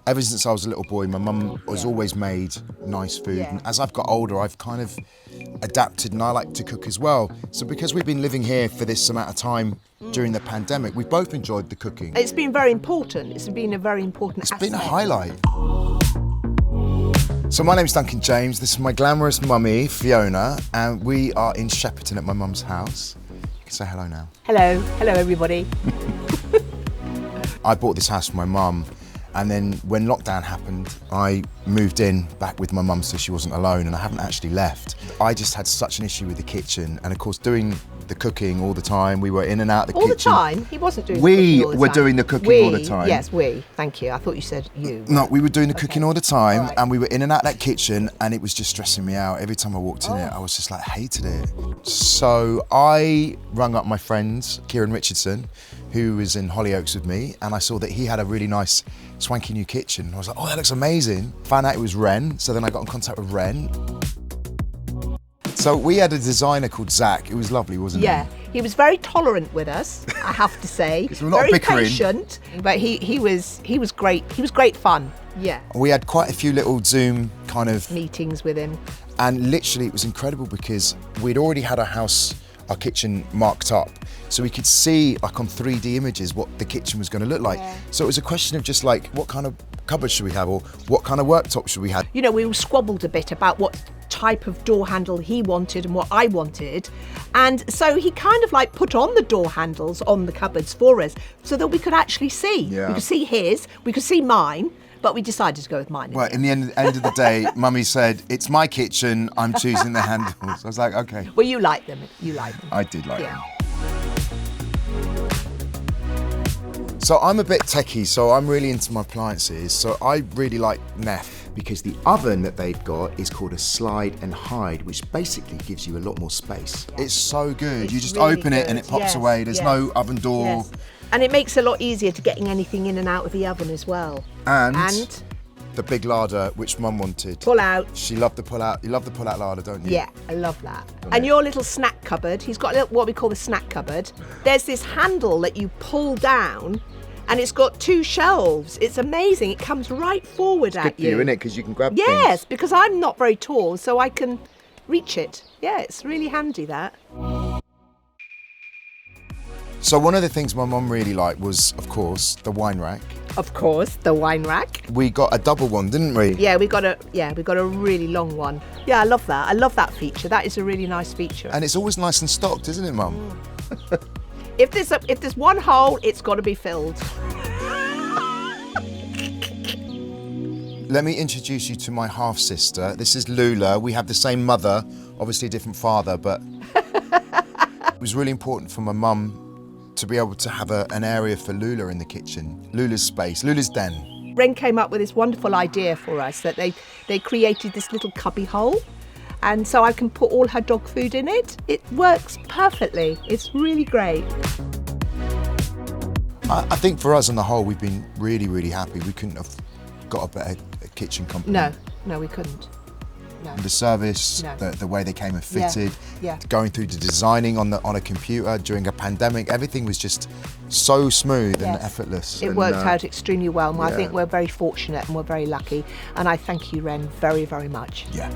Ever since I was a little boy, my mum has always made nice food. Yeah. And as I've got older, I've kind of adapted and I like to cook as well. So because we've been living here for this amount of time during the pandemic, we've both enjoyed the cooking. It's been very important. It's been a very important aspect. It's been a highlight. So my name's Duncan James. This is my glamorous mummy, Fiona, and we are in Shepperton at my mum's house. You can say hello now. Hello. Hello, everybody. I bought this house for my mum. And then when lockdown happened, I moved in back with my mum so she wasn't alone, and I haven't actually left. I just had such an issue with the kitchen, and of course doing the cooking all the time, we were in and out the kitchen. All the time? He wasn't doing the We cooking all the were time. doing the cooking all the time. Yes, we. Thank you. I thought you said you. No, we were doing the cooking all the time, Right. and we were in and out that kitchen, and it was just stressing me out. Every time I walked in it, I was just like, hated it. So I rang up my friend, Kieran Richardson, who was in Hollyoaks with me, and I saw that he had a really nice, swanky new kitchen. I was like, oh, that looks amazing. Found out it was Wren, so then I got in contact with Wren. So we had a designer called Zach. It was lovely, wasn't Yeah, he was very tolerant with us, I have to say. we're not very bickering. patient, but he was great. He was great fun. Yeah. We had quite a few little Zoom kind of, Meetings with him. and literally it was incredible because we'd already had our kitchen marked up. So we could see like on 3D images what the kitchen was going to look like. Yeah. So it was a question of just like, what kind of cupboard should we have, or what kind of worktop should we have? You know, we squabbled a bit about what type of door handle he wanted and what I wanted. And so he kind of like put on the door handles on the cupboards for us so that we could actually see. Yeah. We could see his, we could see mine, but we decided to go with mine. Well, in the end of the day, Mummy said, it's my kitchen, I'm choosing the handles. I was like, okay. Well, you like them. You like them. I did like Yeah. them. So I'm a bit techie, so I'm really into my appliances. So I really like Neff because the oven that they've got is called a slide and hide, which basically gives you a lot more space. It's so good. It's You just really open it and good. it pops Yes, away. There's yes, no oven door. Yes. And it makes it a lot easier to getting anything in and out of the oven as well. And the big larder, which Mum wanted. Pull out. She loved the pull out. You love the pull out larder, don't you? Yeah, I love that. And your little snack cupboard, he's got a little, what we call the snack cupboard. There's this handle that you pull down and it's got 2 shelves. It's amazing. It comes right forward Good at for you, you. isn't it? Because you can grab Yes, things. because I'm not very tall, so I can reach it. Yeah, it's really handy, that. So one of the things my mum really liked was, of course, the wine rack. Of course, the wine rack. We got a double one, didn't we? Yeah, we got a really long one. Yeah, I love that. I love that feature. That is a really nice feature. And it's always nice and stocked, isn't it, Mum? If there's one hole, it's got to be filled. Let me introduce you to my half-sister. This is Lula. We have the same mother, obviously a different father, but it was really important for my mum to be able to have an area for Lula in the kitchen. Lula's space, Lula's den. Wren came up with this wonderful idea for us that they created this little cubby hole, and so I can put all her dog food in it. It works perfectly. It's really great. I think for us on the whole, we've been really, really happy. We couldn't have got a better kitchen company. No, we couldn't. No. The service, No. the way they came and fitted, Yeah. going through the designing on a computer during a pandemic, everything was just so smooth and Yes. effortless. It and, worked out extremely well. And I yeah. think we're very fortunate and we're very lucky. And I thank you, Wren, very, very much. Yeah.